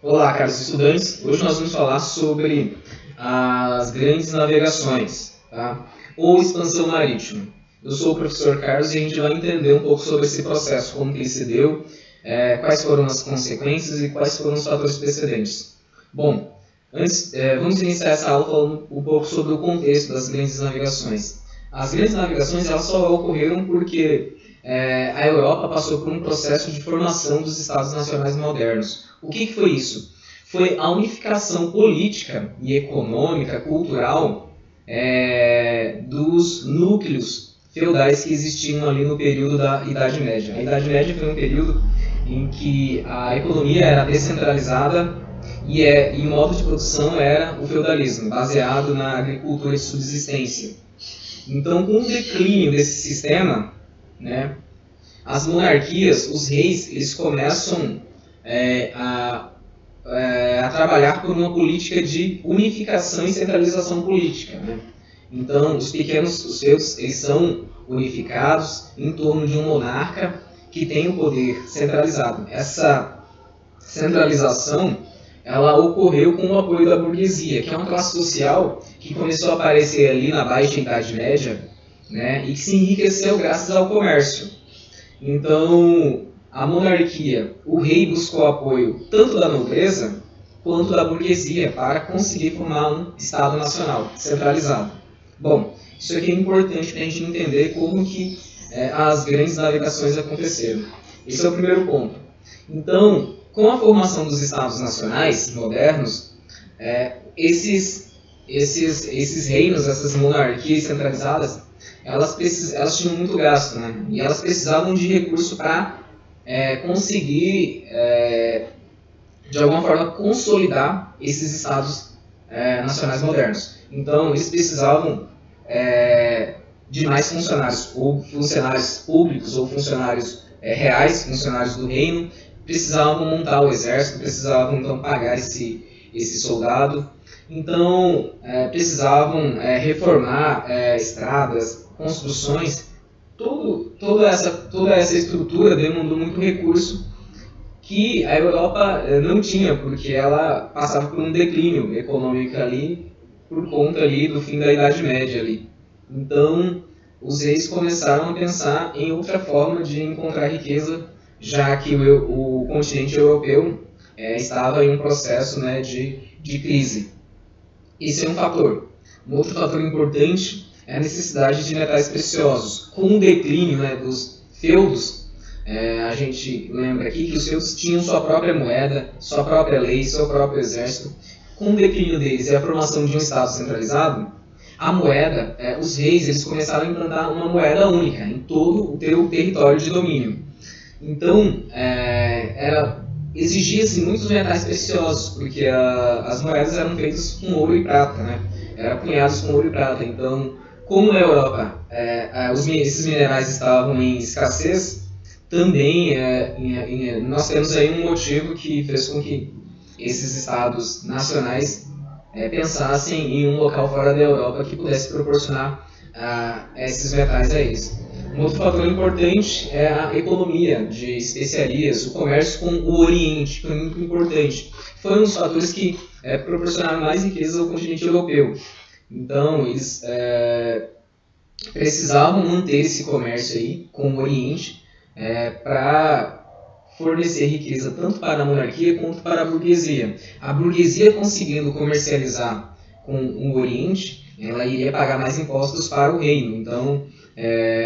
Olá, caros estudantes. Hoje nós vamos falar sobre as grandes navegações, tá? Ou expansão marítima. Eu sou o professor Carlos e a gente vai entender um pouco sobre esse processo, como que ele se deu, quais foram as consequências e quais foram os fatores precedentes. Bom, vamos iniciar essa aula falando um pouco sobre o contexto das grandes navegações. As grandes navegações elas só ocorreram porque a Europa passou por um processo de formação dos Estados nacionais modernos. O que foi isso? Foi a unificação política e econômica, cultural, dos núcleos feudais que existiam ali no período da Idade Média. A Idade Média foi um período em que a economia era descentralizada e o modo de produção era o feudalismo, baseado na agricultura de subsistência. Então, com o declínio desse sistema, né, as monarquias, os reis, eles começam a trabalhar por uma política de unificação e centralização política, né? Então, os feudos, eles são unificados em torno de um monarca que tem o poder centralizado. Essa centralização ela ocorreu com o apoio da burguesia, que é uma classe social que começou a aparecer ali na Baixa Idade Média, né, e que se enriqueceu graças ao comércio. Então, a monarquia, o rei buscou apoio tanto da nobreza quanto da burguesia para conseguir formar um Estado nacional centralizado. Bom, isso aqui é importante para a gente entender como que as grandes navegações aconteceram. Esse é o primeiro ponto. Então, com a formação dos Estados nacionais modernos, esses reinos, essas monarquias centralizadas, elas tinham muito gasto, né? E elas precisavam de recurso para conseguir, de alguma forma, consolidar esses Estados nacionais modernos. Então, eles precisavam de mais funcionários, ou funcionários públicos, ou funcionários reais, funcionários do reino. Precisavam montar o exército, precisavam então pagar esse soldado. Então, precisavam reformar estradas, construções. Toda essa estrutura demandou muito recurso que a Europa não tinha, porque ela passava por um declínio econômico ali, por conta ali do fim da Idade Média ali. Então, os reis começaram a pensar em outra forma de encontrar riqueza, já que o continente europeu estava em um processo, né, de crise. Esse é um fator. Um outro fator importante é a necessidade de metais preciosos. Com o declínio, né, dos feudos, a gente lembra aqui que os feudos tinham sua própria moeda, sua própria lei, seu próprio exército. Com o declínio deles e a formação de um Estado centralizado, a moeda, os reis eles começaram a implantar uma moeda única em todo o território de domínio. Então, exigia-se muitos metais preciosos, porque as moedas eram feitas com ouro e prata, né? Eram cunhadas com ouro e prata. Então, como na Europa esses minerais estavam em escassez, também nós temos aí um motivo que fez com que esses estados nacionais pensassem em um local fora da Europa que pudesse proporcionar esses metais a eles. Um outro fator importante é a economia de especiarias, o comércio com o Oriente, que foi muito importante. Foi um dos fatores que proporcionaram mais riqueza ao continente europeu. Então, eles precisavam manter esse comércio aí com o Oriente para fornecer riqueza tanto para a monarquia quanto para a burguesia. A burguesia conseguindo comercializar com o Oriente, ela iria pagar mais impostos para o reino. Então,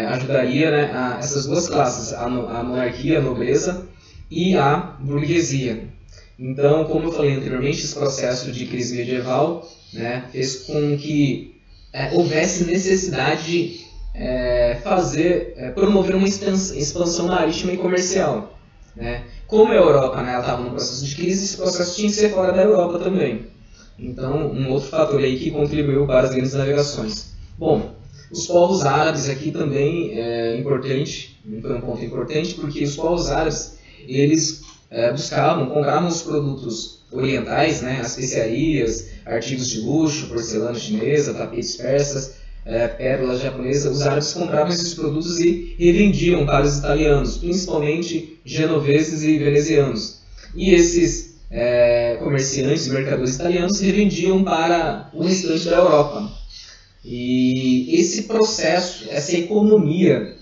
ajudaria, né, essas duas classes, a monarquia, a nobreza e a burguesia. Então, como eu falei anteriormente, esse processo de crise medieval, né, fez com que houvesse necessidade de promover uma expansão marítima e comercial, né? Como a Europa, né, estava num processo de crise, esse processo tinha que ser fora da Europa também. Então, um outro fator aí que contribuiu para as grandes navegações. Bom, os povos árabes aqui também é importante, foi um ponto importante, porque os povos árabes, eles compravam os produtos orientais, né, as especiarias, artigos de luxo, porcelana chinesa, tapetes persas, pérolas japonesas. Os árabes compravam esses produtos e revendiam para os italianos, principalmente genoveses e venezianos. E esses comerciantes e mercadores italianos revendiam para o restante da Europa. E esse processo, essa economia,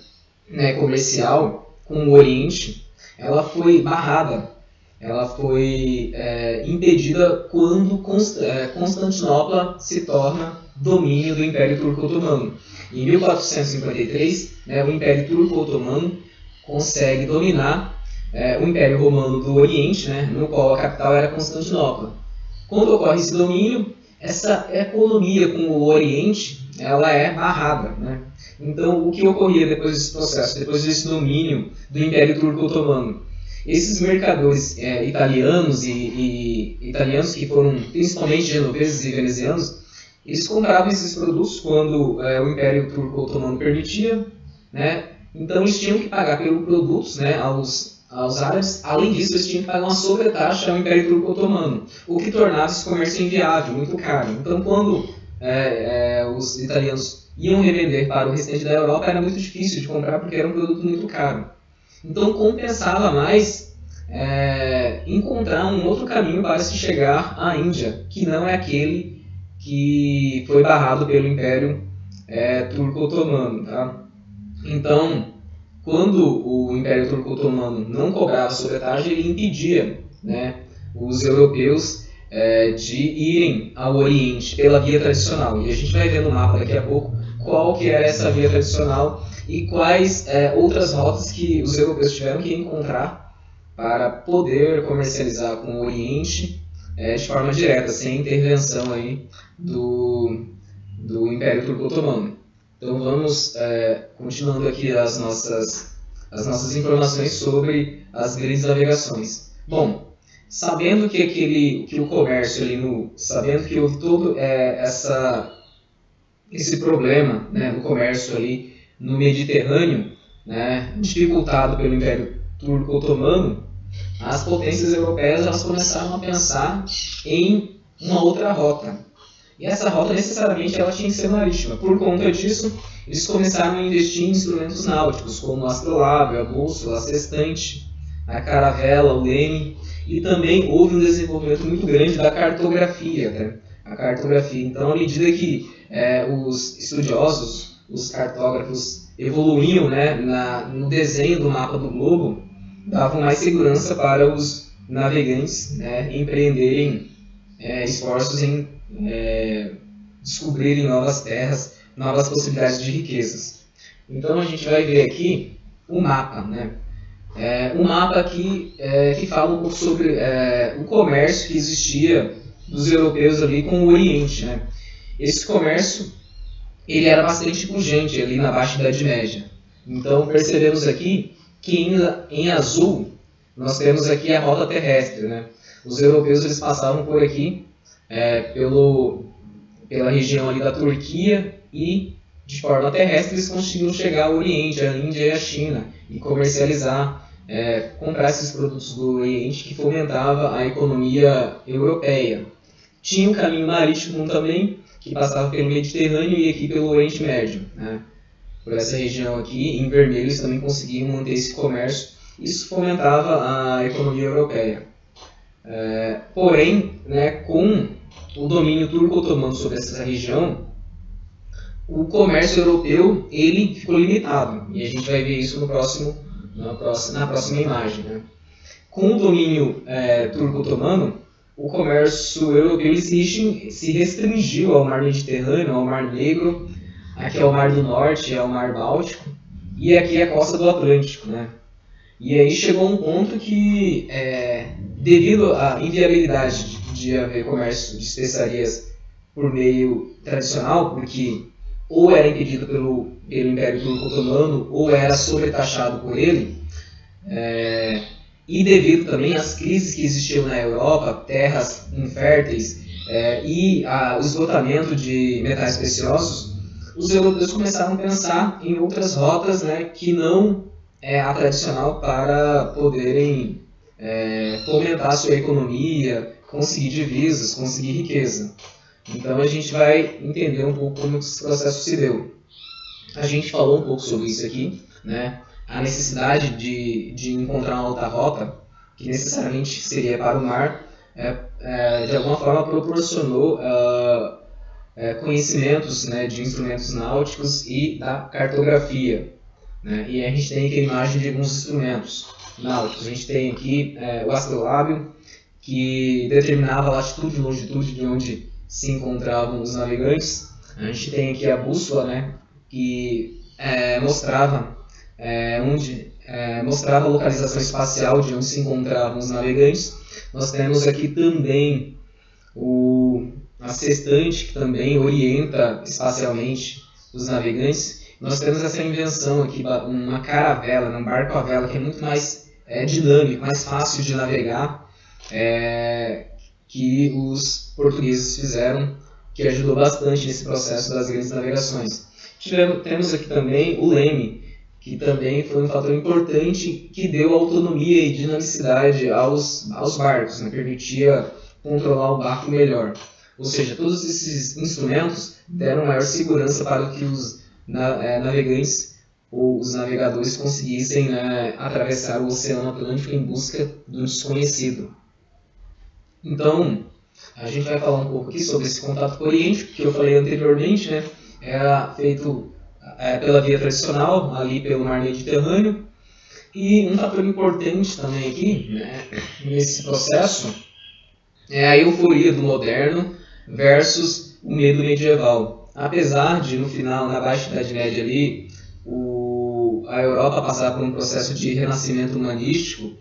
né, comercial com o Oriente, ela foi barrada, ela foi impedida quando Constantinopla se torna domínio do Império Turco-Otomano. Em 1453, né, o Império Turco-Otomano consegue dominar o Império Romano do Oriente, né, no qual a capital era Constantinopla. Quando ocorre esse domínio, essa economia com o Oriente ela é barrada, né? Então, o que ocorria depois desse processo, depois desse domínio do Império Turco-Otomano? Esses mercadores italianos e italianos que foram principalmente genoveses e venezianos, eles compravam esses produtos quando o Império Turco-Otomano permitia, né? Então eles tinham que pagar pelos produtos, né, aos árabes. Além disso, eles tinham que pagar uma sobretaxa ao Império Turco-Otomano, o que tornava esse comércio inviável, muito caro. Então, quando os italianos iam revender para o restante da Europa, era muito difícil de comprar porque era um produto muito caro. Então, compensava mais encontrar um outro caminho para se chegar à Índia, que não é aquele que foi barrado pelo Império Turco-Otomano. Tá? Então, quando o Império Turco-Otomano não cobrava sobretaxa, ele impedia, né, os europeus de irem ao Oriente pela via tradicional. E a gente vai ver no mapa daqui a pouco qual que era essa via tradicional e quais outras rotas que os europeus tiveram que encontrar para poder comercializar com o Oriente de forma direta, sem intervenção aí do Império Turco-Otomano. Então vamos continuando aqui as nossas informações sobre as grandes navegações. Bom, sabendo que o comércio ali sabendo que houve todo esse problema, né, no comércio ali no Mediterrâneo, né, dificultado pelo Império Turco-Otomano, as potências europeias elas começaram a pensar em uma outra rota. E essa rota necessariamente ela tinha que ser marítima. Por conta disso, eles começaram a investir em instrumentos náuticos, como o astrolábio, a bússola, a sextante, a caravela, o leme. E também houve um desenvolvimento muito grande da cartografia. Né? A cartografia. Então, à medida que os estudiosos, os cartógrafos, evoluíam, né, no desenho do mapa do globo, davam mais segurança para os navegantes, né, empreenderem esforços em descobrirem novas terras, novas possibilidades de riquezas. Então a gente vai ver aqui o mapa, né? Um mapa aqui que fala um pouco sobre o comércio que existia dos europeus ali com o Oriente, né? Esse comércio ele era bastante pujante ali na Baixa Idade Média. Então percebemos aqui que em azul nós temos aqui a rota terrestre, né? Os europeus eles passavam por aqui pela região ali da Turquia e de forma terrestre eles conseguiram chegar ao Oriente, à Índia e à China e comercializar, comprar esses produtos do Oriente que fomentava a economia europeia. Tinha um caminho marítimo também que passava pelo Mediterrâneo e aqui pelo Oriente Médio, né? Por essa região aqui, em vermelho, eles também conseguiam manter esse comércio. Isso fomentava a economia europeia. Porém, né, com o domínio turco-otomano sobre essa região, o comércio europeu ele ficou limitado. E a gente vai ver isso na próxima imagem. Né? Com o domínio turco-otomano, o comércio europeu ele se restringiu ao mar Mediterrâneo, ao mar Negro, aqui ao mar do Norte, ao mar Báltico, e aqui a costa do Atlântico. Né? E aí chegou um ponto que, devido à inviabilidade de haver comércio de especiarias por meio tradicional, porque ou era impedido pelo Império Turco-Otomano ou era sobretaxado por ele, e devido também às crises que existiam na Europa, terras inférteis e o esgotamento de metais preciosos, os europeus começaram a pensar em outras rotas, né, que não a tradicional para poderem fomentar a sua economia, conseguir divisas, conseguir riqueza. Então a gente vai entender um pouco como esse processo se deu. A gente falou um pouco sobre isso aqui, né? A necessidade de encontrar uma outra rota, que necessariamente seria para o mar, de alguma forma proporcionou conhecimentos, né, de instrumentos náuticos e da cartografia, né? E a gente tem aqui a imagem de alguns instrumentos náuticos. A gente tem aqui o astrolábio, que determinava a latitude e longitude de onde se encontravam os navegantes. A gente tem aqui a bússola, né, que mostrava a localização espacial de onde se encontravam os navegantes. Nós temos aqui também a sextante, que também orienta espacialmente os navegantes. Nós temos essa invenção aqui, uma caravela, um barco à vela, que é muito mais dinâmico, mais fácil de navegar, que os portugueses fizeram, que ajudou bastante nesse processo das grandes navegações. Temos aqui também o leme, que também foi um fator importante que deu autonomia e dinamicidade aos barcos, né? Permitia controlar o barco melhor. Ou seja, todos esses instrumentos deram maior segurança para que os navegantes ou os navegadores conseguissem, né, atravessar o Oceano Atlântico em busca do desconhecido. Então, a gente vai falar um pouco aqui sobre esse contato com o Oriente, que eu falei anteriormente, né? Era feito pela via tradicional, ali pelo mar Mediterrâneo. E um fator importante também aqui, né, nesse processo, é a euforia do moderno versus o medo medieval. Apesar de, no final, na Baixa Idade Média ali, a Europa passar por um processo de renascimento humanístico,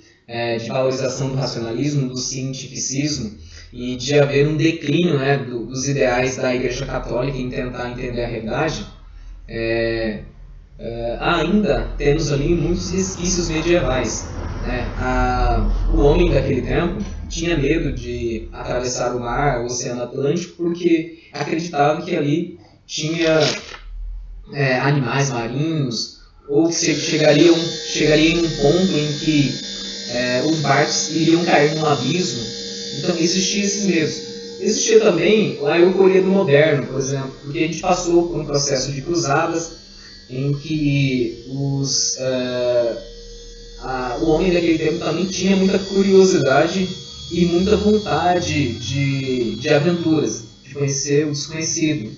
de valorização do racionalismo, do cientificismo, e de haver um declínio, né, dos ideais da Igreja Católica em tentar entender a realidade, ainda temos ali muitos resquícios medievais, né? O homem daquele tempo tinha medo de atravessar o mar, o Oceano Atlântico, porque acreditava que ali tinha animais marinhos, ou que chegaria em um ponto em que os barcos iriam cair num abismo. Então existia esses medos. Existia também a euforia do moderno, por exemplo, porque a gente passou por um processo de cruzadas em que o homem daquele tempo também tinha muita curiosidade e muita vontade de aventuras, de conhecer o desconhecido,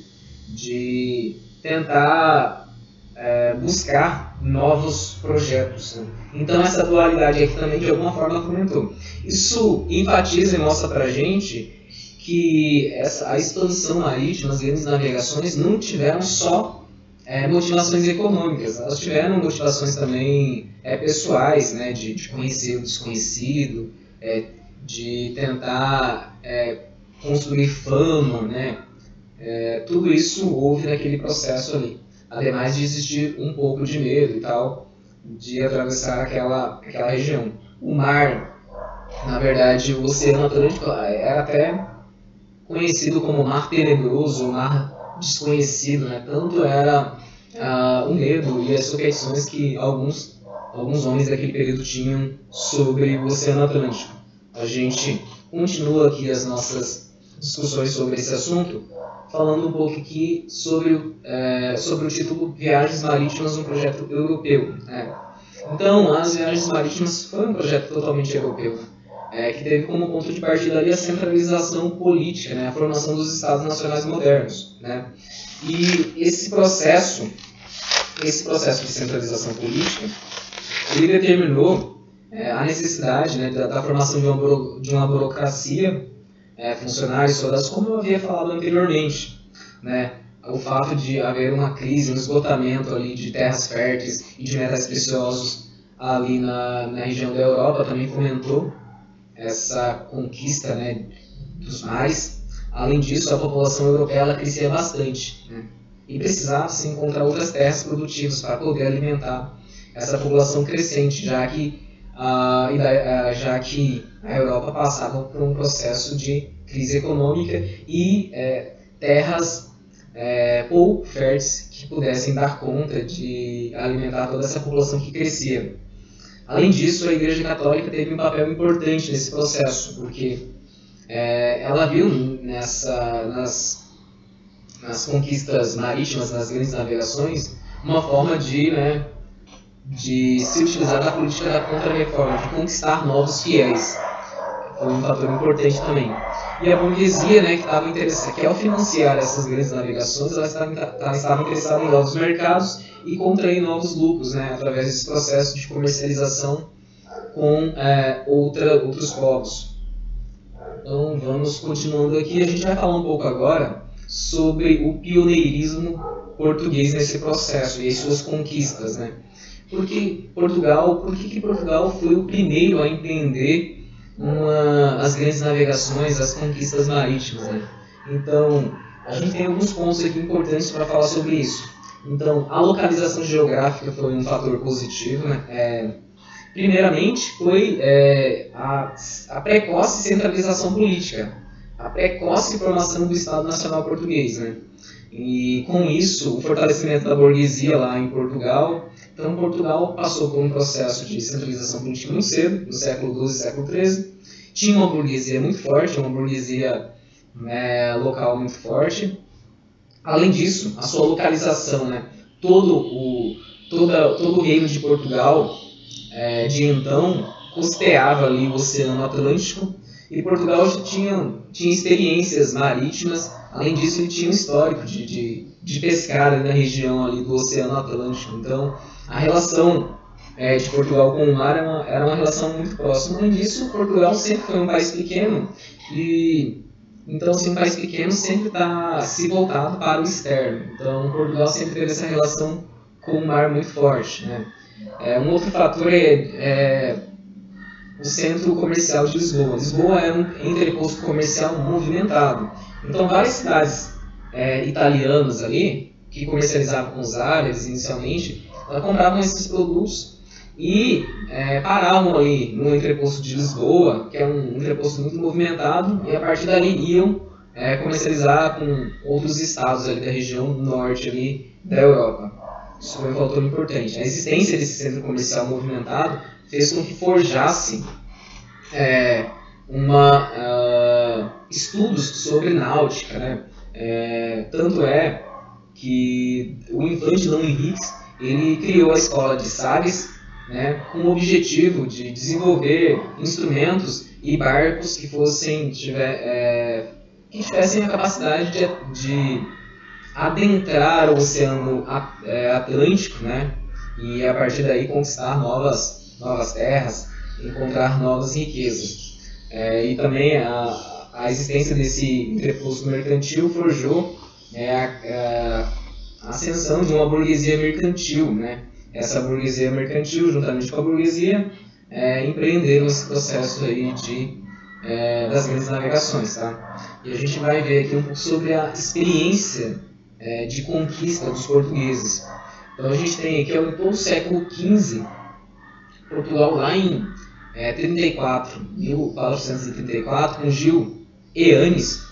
de tentar buscar novos projetos, né? Então essa dualidade aqui também de alguma forma fomentou. Isso enfatiza e mostra pra gente que a expansão marítima, as grandes navegações, não tiveram só motivações econômicas, elas tiveram motivações também pessoais, né, de conhecer o desconhecido, de tentar construir fama, né? Tudo isso houve naquele processo ali, ademais de existir um pouco de medo e tal, de atravessar aquela região. O mar, na verdade, o Oceano Atlântico era até conhecido como Mar Tenebroso, Mar Desconhecido, né? Tanto era o medo e as suspeições que alguns homens daquele período tinham sobre o Oceano Atlântico. A gente continua aqui as nossas discussões sobre esse assunto, falando um pouco aqui sobre o título Viagens Marítimas, um projeto europeu, né? Então, as viagens marítimas foi um projeto totalmente europeu, que teve como ponto de partida ali a centralização política, né? A formação dos Estados Nacionais modernos, né? E esse processo de centralização política, ele determinou a necessidade, né, da formação de uma burocracia, funcionários, soldados, como eu havia falado anteriormente, né? O fato de haver uma crise, um esgotamento ali de terras férteis e de metais preciosos ali na região da Europa também fomentou essa conquista, né, dos mares. Além disso, a população europeia ela crescia bastante, né? E precisava se encontrar outras terras produtivas para poder alimentar essa população crescente, já que a Europa passava por um processo de crise econômica e terras pouco férteis que pudessem dar conta de alimentar toda essa população que crescia. Além disso, a Igreja Católica teve um papel importante nesse processo, porque ela viu nas conquistas marítimas, nas grandes navegações, uma forma de se utilizar da política da contra-reforma, de conquistar novos fiéis. foi um fator importante também. E a burguesia, né, que estava interessada, que ao financiar essas grandes navegações, ela estava interessada em novos mercados e contrair novos lucros, né, através desse processo de comercialização com outros povos. Então vamos continuando aqui, a gente vai falar um pouco agora sobre o pioneirismo português nesse processo e as suas conquistas, né? Por que Portugal foi o primeiro a empreender as grandes navegações, as conquistas marítimas, né? Então, a gente tem alguns pontos aqui importantes para falar sobre isso. Então, a localização geográfica foi um fator positivo, né? Primeiramente, foi a precoce centralização política, a precoce formação do Estado Nacional Português, né? E com isso, o fortalecimento da burguesia lá em Portugal. Então, Portugal passou por um processo de centralização política muito cedo, no século XII e século XIII. Tinha uma burguesia muito forte, uma burguesia local muito forte. Além disso, a sua localização, né? Todo o reino de Portugal, de então, costeava ali o Oceano Atlântico, e Portugal já tinha experiências marítimas. Além disso, ele tinha um histórico de pescar ali na região ali do Oceano Atlântico. Então, a relação de Portugal com o mar era uma relação muito próxima. Além disso, Portugal sempre foi um país pequeno, e então, assim, um país pequeno sempre está se voltado para o externo. Então, Portugal sempre teve essa relação com o mar muito forte, né? Um outro fator é o centro comercial de Lisboa. Lisboa é um entreposto comercial movimentado. Então, várias cidades italianas ali, que comercializavam com os árabes inicialmente, elas compravam esses produtos e paravam ali no entreposto de Lisboa, que é um entreposto muito movimentado, e a partir dali iam comercializar com outros estados ali da região norte ali da Europa. Isso foi um fator importante. A existência desse centro comercial movimentado fez com que forjasse estudos sobre náutica, né? Tanto é que o infante Dom Henriques ele criou a escola de Sagres, né, com o objetivo de desenvolver instrumentos e barcos que tivessem a capacidade de adentrar o Oceano Atlântico, né, e a partir daí conquistar novas terras, encontrar novas riquezas. E também a existência desse entreposto mercantil forjou a ascensão de uma burguesia mercantil, né? Essa burguesia mercantil, juntamente com a burguesia, empreenderam esse processo aí das grandes navegações, tá? E a gente vai ver aqui um pouco sobre a experiência de conquista dos portugueses. Então a gente tem aqui, em todo o século XV, Portugal lá em 1434, com Gil Eanes,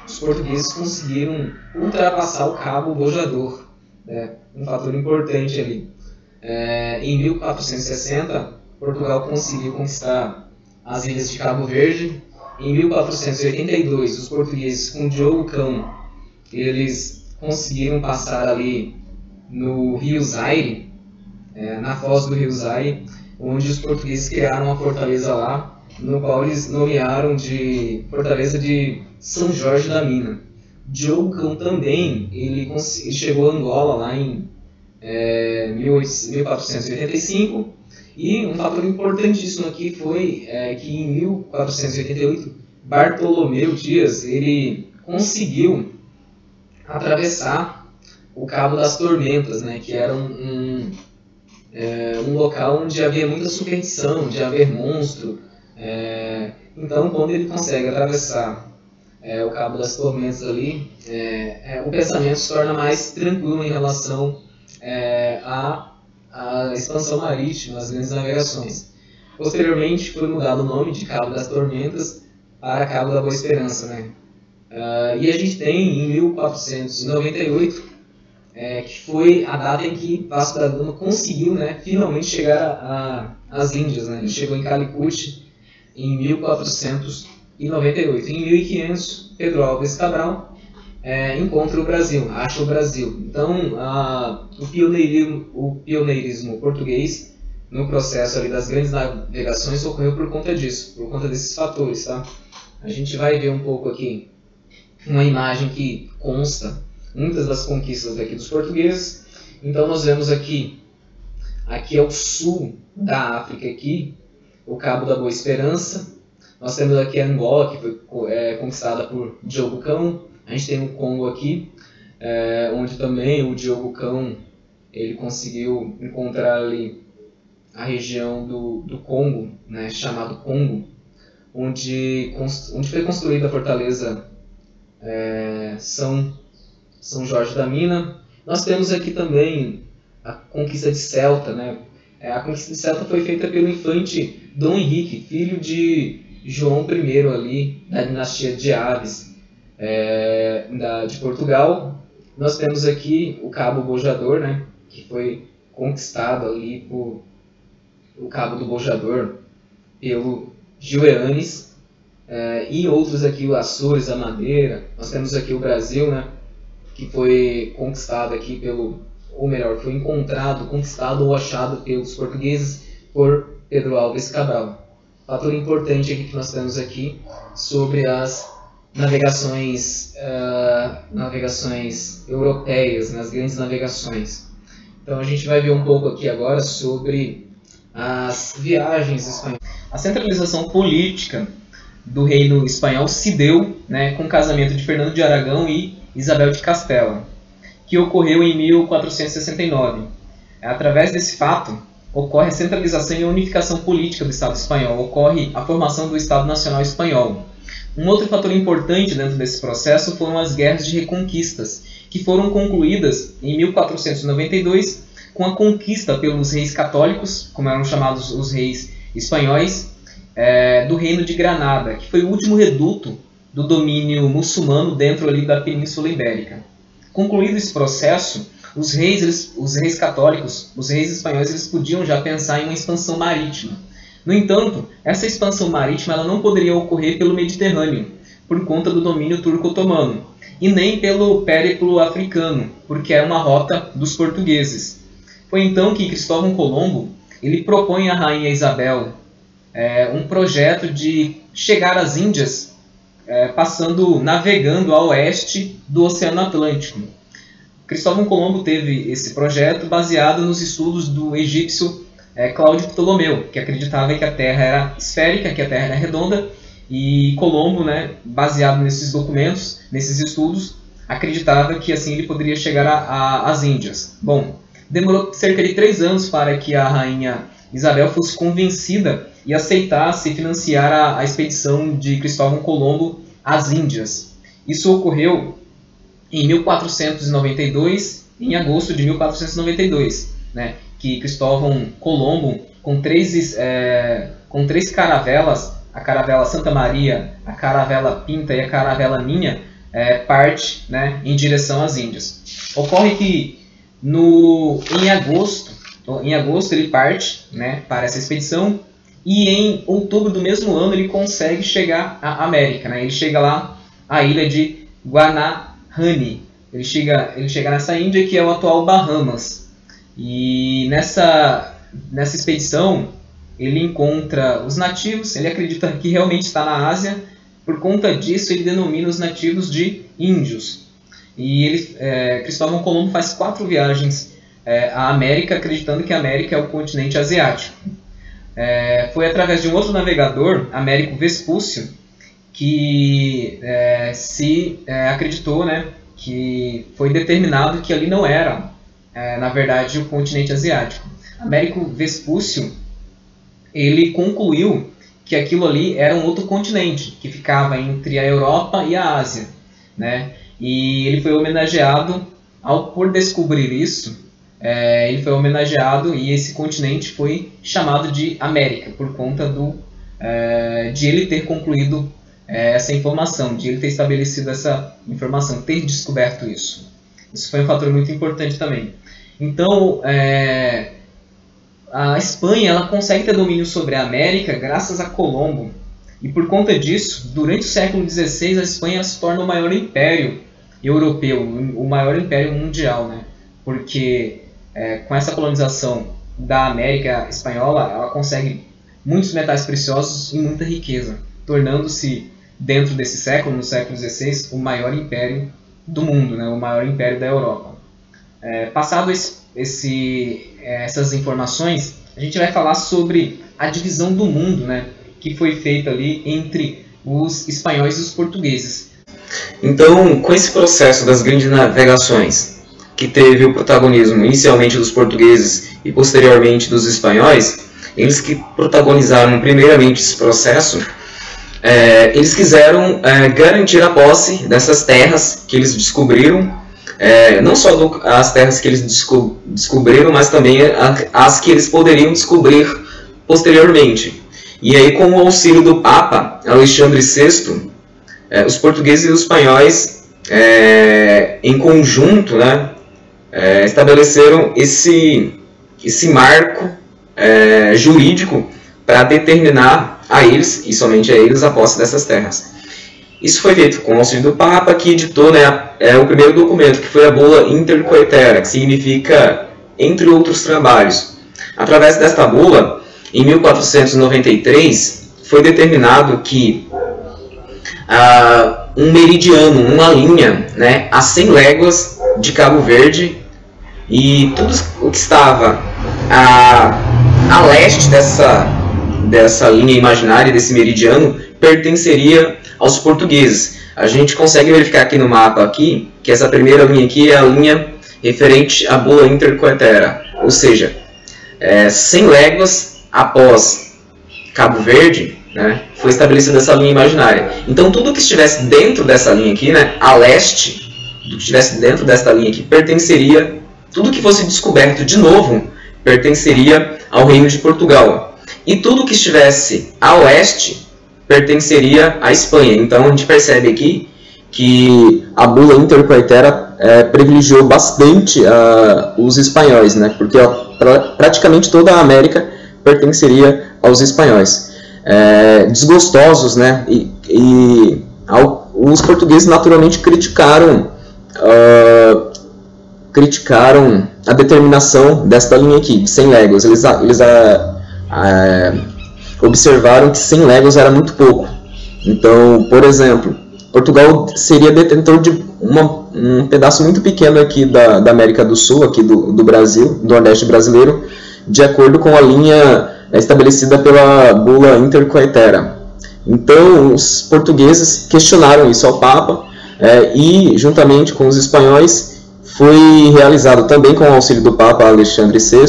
os portugueses conseguiram ultrapassar o Cabo Bojador, um fator importante ali. Em 1460, Portugal conseguiu conquistar as ilhas de Cabo Verde. Em 1482, os portugueses, com Diogo Cão, eles conseguiram passar ali no Rio Zaire, na foz do Rio Zaire, onde os portugueses criaram uma fortaleza lá, no qual eles nomearam de Fortaleza de São Jorge da Mina. Diogo Cão também, ele chegou a Angola lá em 1485, e um fator importantíssimo aqui foi que em 1488 Bartolomeu Dias ele conseguiu atravessar o Cabo das Tormentas, né, que era um local onde havia muita superstição, de haver monstro. Então, quando ele consegue atravessar o Cabo das Tormentas ali, o pensamento se torna mais tranquilo em relação à expansão marítima, às grandes navegações. Posteriormente, foi mudado o nome de Cabo das Tormentas para Cabo da Boa Esperança, né? E a gente tem, em 1498, que foi a data em que Vasco da Gama conseguiu, né, finalmente chegar às Índias, né? Ele chegou em Calicut em 1498. Em 1500, Pedro Álvares Cabral encontra o Brasil, acha o Brasil. Então, o pioneirismo português no processo ali das grandes navegações ocorreu por conta disso, por conta desses fatores, tá? A gente vai ver um pouco aqui uma imagem que consta muitas das conquistas daqui dos portugueses. Então nós vemos aqui é o sul da África, aqui, o Cabo da Boa Esperança. Nós temos aqui a Angola, que foi conquistada por Diogo Cão. A gente tem o Congo aqui, onde também o Diogo Cão ele conseguiu encontrar ali a região do Congo, né, chamado Congo, onde foi construída a fortaleza São Jorge da Mina. Nós temos aqui também a conquista de Celta, né? A conquista de Celta foi feita pelo infante Dom Henrique, filho de João I ali, da dinastia de Aves, de Portugal. Nós temos aqui o Cabo Bojador, né? Que foi conquistado ali por o Cabo do Bojador pelo Gil Eanes, e outros aqui, o Açores, a Madeira. Nós temos aqui o Brasil, né? Que foi conquistado aqui foi encontrado, conquistado ou achado pelos portugueses por Pedro Álvares Cabral. Fator importante aqui que nós temos aqui sobre as navegações europeias, nas grandes navegações. Então a gente vai ver um pouco aqui agora sobre as viagens espanholas. A centralização política do reino espanhol se deu, né, com o casamento de Fernando de Aragão e Isabel de Castela, que ocorreu em 1469. Através desse fato, ocorre a centralização e a unificação política do Estado espanhol, ocorre a formação do Estado Nacional Espanhol. Um outro fator importante dentro desse processo foram as guerras de reconquistas, que foram concluídas em 1492 com a conquista pelos reis católicos, como eram chamados os reis espanhóis, do Reino de Granada, que foi o último reduto do domínio muçulmano dentro ali da Península Ibérica. Concluído esse processo, os reis católicos, os reis espanhóis, eles podiam já pensar em uma expansão marítima. No entanto, essa expansão marítima ela não poderia ocorrer pelo Mediterrâneo, por conta do domínio turco-otomano, e nem pelo périplo africano, porque era uma rota dos portugueses. Foi então que Cristóvão Colombo ele propõe à rainha Isabel um projeto de chegar às Índias, navegando a oeste do Oceano Atlântico. Cristóvão Colombo teve esse projeto baseado nos estudos do egípcio Cláudio Ptolomeu, que acreditava que a Terra era esférica, que a Terra era redonda, e Colombo, né, baseado nesses documentos, nesses estudos, acreditava que assim ele poderia chegar às Índias. Bom, demorou cerca de 3 anos para que a rainha Isabel fosse convencida e aceitasse financiar a expedição de Cristóvão Colombo às Índias. Isso ocorreu em 1492, em agosto de 1492, né, que Cristóvão Colombo, com três caravelas, a caravela Santa Maria, a caravela Pinta e a caravela Ninha, parte, né, em direção às Índias. Ocorre que em agosto ele parte, né, para essa expedição, e em outubro do mesmo ano ele consegue chegar à América, né? Ele chega lá à ilha de Guanahani. Ele chega nessa Índia que é o atual Bahamas. E nessa expedição ele encontra os nativos, ele acredita que realmente está na Ásia, por conta disso ele denomina os nativos de índios. E Cristóvão Colombo faz 4 viagens à América, acreditando que a América é o continente asiático. Foi através de um outro navegador, Américo Vespúcio, que acreditou, né, que foi determinado que ali não era, na verdade, o continente asiático. Américo Vespúcio ele concluiu que aquilo ali era um outro continente, que ficava entre a Europa e a Ásia, né? E ele foi homenageado, por descobrir isso, ele foi homenageado e esse continente foi chamado de América, por conta de ele ter concluído essa informação, de ele ter estabelecido essa informação, ter descoberto isso. Isso foi um fator muito importante também. Então, a Espanha ela consegue ter domínio sobre a América graças a Colombo. E por conta disso, durante o século XVI, a Espanha se torna o maior império europeu, o maior império mundial, né? Porque com essa colonização da América espanhola, ela consegue muitos metais preciosos e muita riqueza, tornando-se, dentro desse século, no século XVI, o maior império do mundo, né? O maior império da Europa. Passado essas informações, a gente vai falar sobre a divisão do mundo, né? Que foi feita ali entre os espanhóis e os portugueses. Então, com esse processo das grandes navegações, que teve o protagonismo inicialmente dos portugueses e posteriormente dos espanhóis, eles que protagonizaram primeiramente esse processo, eles quiseram garantir a posse dessas terras que eles descobriram, não só as terras que eles descobriram, mas também as que eles poderiam descobrir posteriormente. E aí, com o auxílio do Papa Alexandre VI, os portugueses e os espanhóis, em conjunto, né, estabeleceram esse marco jurídico para determinar a eles, e somente a eles, a posse dessas terras. Isso foi feito com o auxílio do Papa, que editou, né, o primeiro documento, que foi a Bula Inter Coetera, que significa entre outros trabalhos. Através desta bula, em 1493, foi determinado que um meridiano, uma linha, né, a 100 léguas de Cabo Verde, e tudo o que estava a leste dessa linha imaginária, desse meridiano, pertenceria aos portugueses. A gente consegue verificar aqui no mapa aqui, que essa primeira linha aqui é a linha referente à Bula Inter Coetera, ou seja, 100 léguas após Cabo Verde, né, foi estabelecida essa linha imaginária. Então tudo que estivesse dentro dessa linha aqui, né, a leste, tudo que estivesse dentro dessa linha aqui, pertenceria, tudo que fosse descoberto de novo, pertenceria ao Reino de Portugal. E tudo que estivesse a oeste, pertenceria à Espanha. Então a gente percebe aqui que a Bula Inter Coetera privilegiou bastante os espanhóis, né, porque praticamente toda a América pertenceria aos espanhóis. Desgostosos, né, os portugueses naturalmente criticaram a determinação desta linha aqui, de 100 léguas. Eles observaram que 100 léguas era muito pouco. Então, por exemplo, Portugal seria detentor de um pedaço muito pequeno aqui da América do Sul, aqui do Brasil, do Nordeste brasileiro, de acordo com a linha estabelecida pela Bula Inter Coetera. Então, os portugueses questionaram isso ao Papa, e, juntamente com os espanhóis, foi realizado também com o auxílio do Papa Alexandre VI,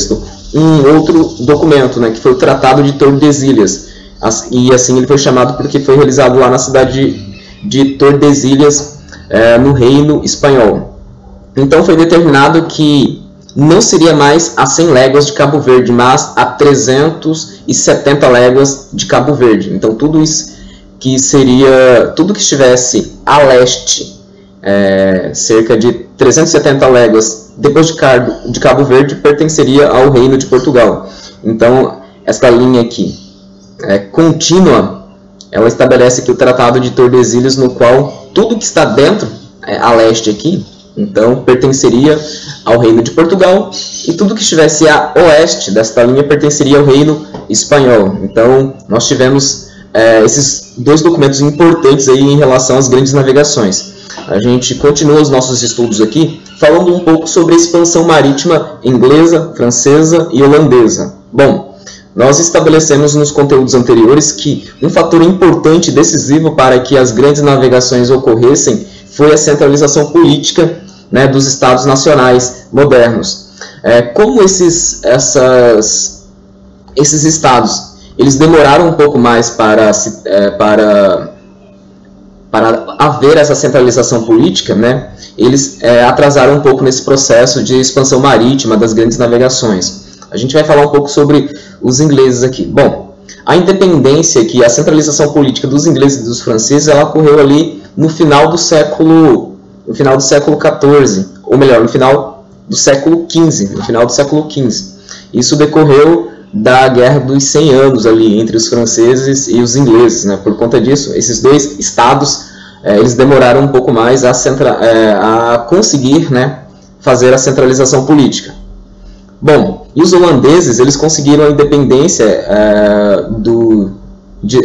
um outro documento, né, que foi o Tratado de Tordesilhas. E assim ele foi chamado porque foi realizado lá na cidade de Tordesilhas, no Reino Espanhol. Então foi determinado que não seria mais a 100 léguas de Cabo Verde, mas a 370 léguas de Cabo Verde. Então tudo isso tudo que estivesse a leste, cerca de 370 léguas depois de Cabo Verde, pertenceria ao Reino de Portugal. Então esta linha aqui contínua, ela estabelece aqui o Tratado de Tordesilhas, no qual tudo que está dentro, a leste aqui, então pertenceria ao Reino de Portugal, e tudo que estivesse a oeste desta linha pertenceria ao Reino Espanhol. Então nós tivemos esses dois documentos importantes aí em relação às grandes navegações. A gente continua os nossos estudos aqui falando um pouco sobre a expansão marítima inglesa, francesa e holandesa. Bom, nós estabelecemos nos conteúdos anteriores que um fator importante e decisivo para que as grandes navegações ocorressem foi a centralização política, né, dos estados nacionais modernos. Como esses estados eles demoraram um pouco mais para haver essa centralização política, né, eles atrasaram um pouco nesse processo de expansão marítima das grandes navegações. A gente vai falar um pouco sobre os ingleses aqui. Bom, a independência aqui, a centralização política dos ingleses e dos franceses, ela ocorreu ali no final do século XIV, ou melhor, no final do século XV. Isso decorreu da Guerra dos 100 Anos ali entre os franceses e os ingleses, né? Por conta disso, esses dois estados eles demoraram um pouco mais a conseguir, né, fazer a centralização política. Bom, E os holandeses, eles conseguiram a independência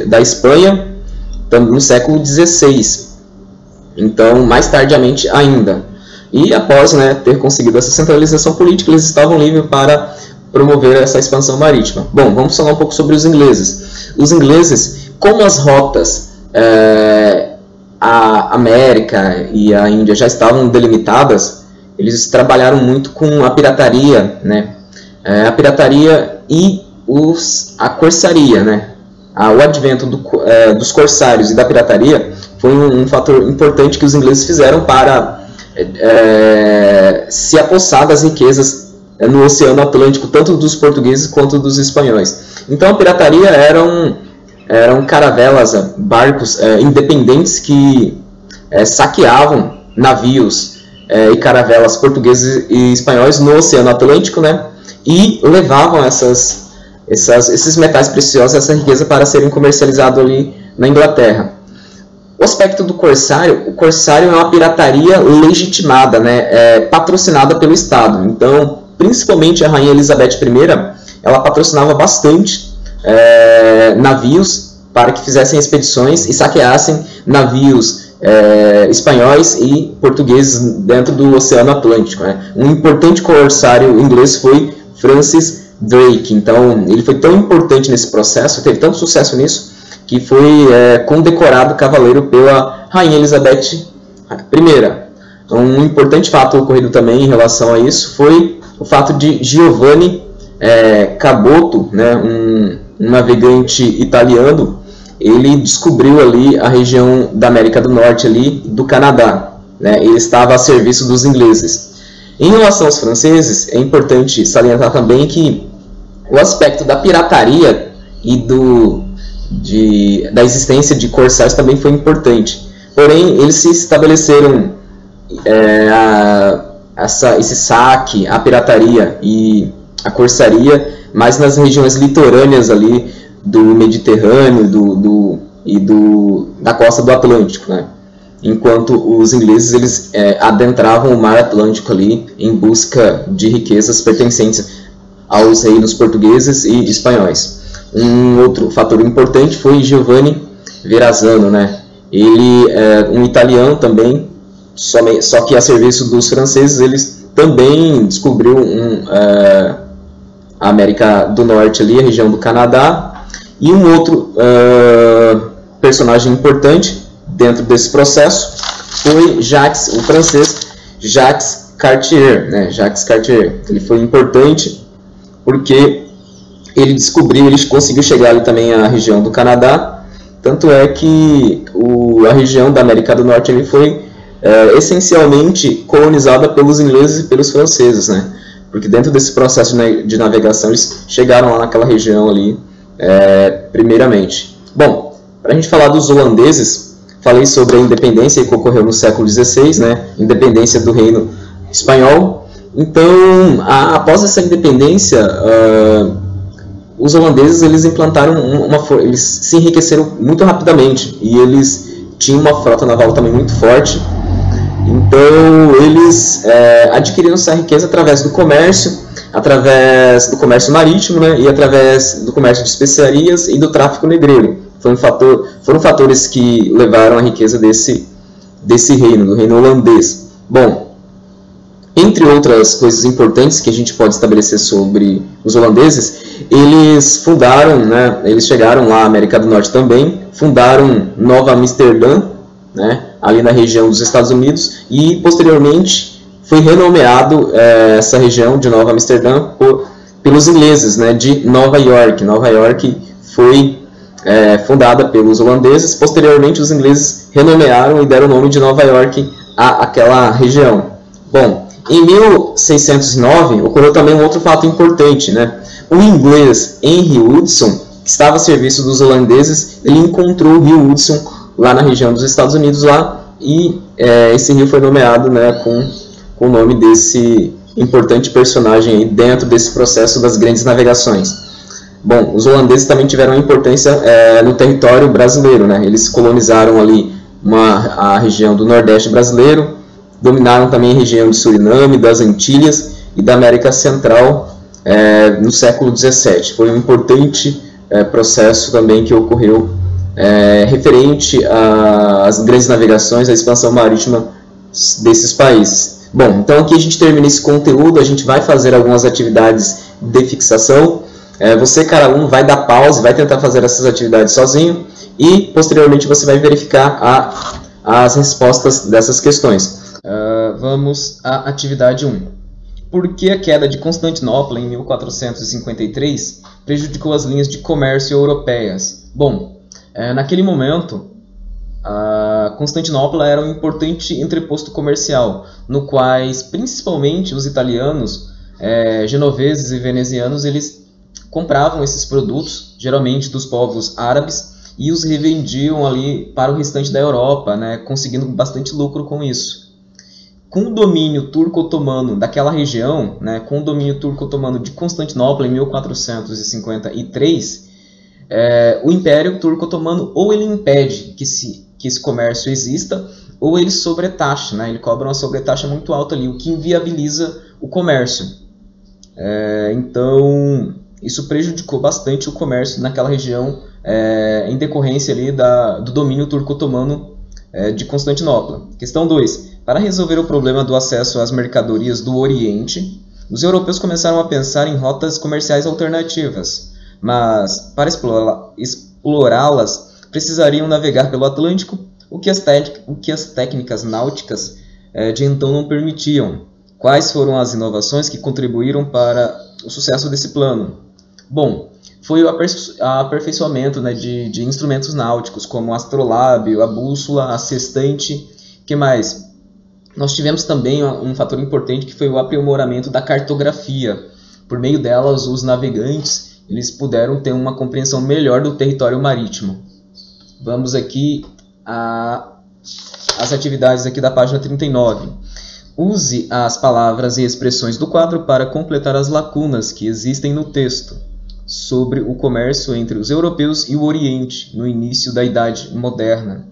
da Espanha no século XVI, então mais tardiamente ainda. E após, né, ter conseguido essa centralização política, eles estavam livres para promover essa expansão marítima. Bom, vamos falar um pouco sobre os ingleses. Os ingleses, como as rotas a América e a Índia já estavam delimitadas, eles trabalharam muito com a pirataria, né? A pirataria e a corsaria, né? O advento dos corsários e da pirataria foi um fator importante que os ingleses fizeram para se apossar das riquezas no Oceano Atlântico, tanto dos portugueses quanto dos espanhóis. Então a pirataria eram caravelas, barcos independentes que saqueavam navios e caravelas portugueses e espanhóis no Oceano Atlântico, né? E levavam esses metais preciosos, essa riqueza, para serem comercializados ali na Inglaterra. O aspecto do corsário, o corsário é uma pirataria legitimada, né? Patrocinada pelo Estado. Então, principalmente a Rainha Elizabeth I, ela patrocinava bastante navios para que fizessem expedições e saqueassem navios espanhóis e portugueses dentro do Oceano Atlântico, né? Um importante corsário inglês foi Francis Drake. Então ele foi tão importante nesse processo, teve tanto sucesso nisso, que foi condecorado cavaleiro pela Rainha Elizabeth I. Um importante fato ocorrido também em relação a isso foi o fato de Giovanni Caboto, né, um navegante italiano, ele descobriu ali a região da América do Norte, ali do Canadá, né? Ele estava a serviço dos ingleses. Em relação aos franceses, é importante salientar também que o aspecto da pirataria e da existência de corsários também foi importante. Porém, eles se estabeleceram esse saque, a pirataria e a corsaria, mais nas regiões litorâneas ali do Mediterrâneo da costa do Atlântico, né? Enquanto os ingleses eles adentravam o mar Atlântico ali em busca de riquezas pertencentes aos reinos portugueses e espanhóis. Um outro fator importante foi Giovanni Verrazzano, né? Ele é um italiano também, só que a serviço dos franceses. Eles também descobriu a América do Norte ali, a região do Canadá. E um outro personagem importante dentro desse processo foi o francês Jacques Cartier, né? Jacques Cartier. Ele foi importante porque ele conseguiu chegar ali também à região do Canadá. Tanto é que a região da América do Norte ele foi essencialmente colonizada pelos ingleses e pelos franceses, né? Porque dentro desse processo de navegação eles chegaram lá naquela região ali primeiramente. Bom, para a gente falar dos holandeses, falei sobre a independência que ocorreu no século XVI, né? Independência do Reino Espanhol. Então, após essa independência, os holandeses eles implantaram eles se enriqueceram muito rapidamente e eles tinham uma frota naval também muito forte. Então, eles adquiriram essa riqueza através do comércio marítimo, né? E através do comércio de especiarias e do tráfico negreiro. Foram fatores que levaram a riqueza desse reino, do reino holandês. Bom, entre outras coisas importantes que a gente pode estabelecer sobre os holandeses, eles fundaram, né, eles chegaram lá à América do Norte também, fundaram Nova Amsterdã, né, ali na região dos Estados Unidos, e posteriormente foi renomeado essa região de Nova Amsterdã pelos ingleses, né, de Nova York. Nova York foi fundada pelos holandeses. Posteriormente os ingleses renomearam e deram o nome de Nova York àquela região. Bom, em 1609 ocorreu também um outro fato importante, né? O inglês Henry Hudson, que estava a serviço dos holandeses, ele encontrou o rio Hudson lá na região dos Estados Unidos lá, e esse rio foi nomeado, né, com o nome desse importante personagem aí dentro desse processo das grandes navegações. Bom, os holandeses também tiveram importância no território brasileiro, né? Eles colonizaram ali a região do Nordeste brasileiro, dominaram também a região de Suriname, das Antilhas e da América Central no século XVII. Foi um importante processo também que ocorreu referente às grandes navegações, à expansão marítima desses países. Bom, então aqui a gente termina esse conteúdo, a gente vai fazer algumas atividades de fixação. Você, cara aluno, vai dar pause, vai tentar fazer essas atividades sozinho e posteriormente você vai verificar as respostas dessas questões. Vamos à atividade 1. Por que a queda de Constantinopla em 1453 prejudicou as linhas de comércio europeias? Bom, naquele momento, Constantinopla era um importante entreposto comercial, no quais principalmente os italianos, genoveses e venezianos, eles compravam esses produtos, geralmente dos povos árabes, e os revendiam ali para o restante da Europa, né, conseguindo bastante lucro com isso. Com o domínio turco-otomano daquela região, né, com o domínio turco-otomano de Constantinopla em 1453, o Império Turco-Otomano ou ele impede que esse comércio exista, ou ele sobretaxa, né, ele cobra uma sobretaxa muito alta ali, o que inviabiliza o comércio. Então, isso prejudicou bastante o comércio naquela região, em decorrência ali do domínio turco-otomano de Constantinopla. Questão 2. Para resolver o problema do acesso às mercadorias do Oriente, os europeus começaram a pensar em rotas comerciais alternativas, mas para explorá-las precisariam navegar pelo Atlântico, o que as técnicas náuticas de então não permitiam. Quais foram as inovações que contribuíram para o sucesso desse plano? Bom, foi o aperfeiçoamento, né, de instrumentos náuticos, como o astrolábio, a bússola, a sextante. Que mais? Nós tivemos também um fator importante que foi o aprimoramento da cartografia. Por meio delas, os navegantes eles puderam ter uma compreensão melhor do território marítimo. Vamos aqui às atividades aqui da página 39. Use as palavras e expressões do quadro para completar as lacunas que existem no texto sobre o comércio entre os europeus e o Oriente no início da Idade Moderna.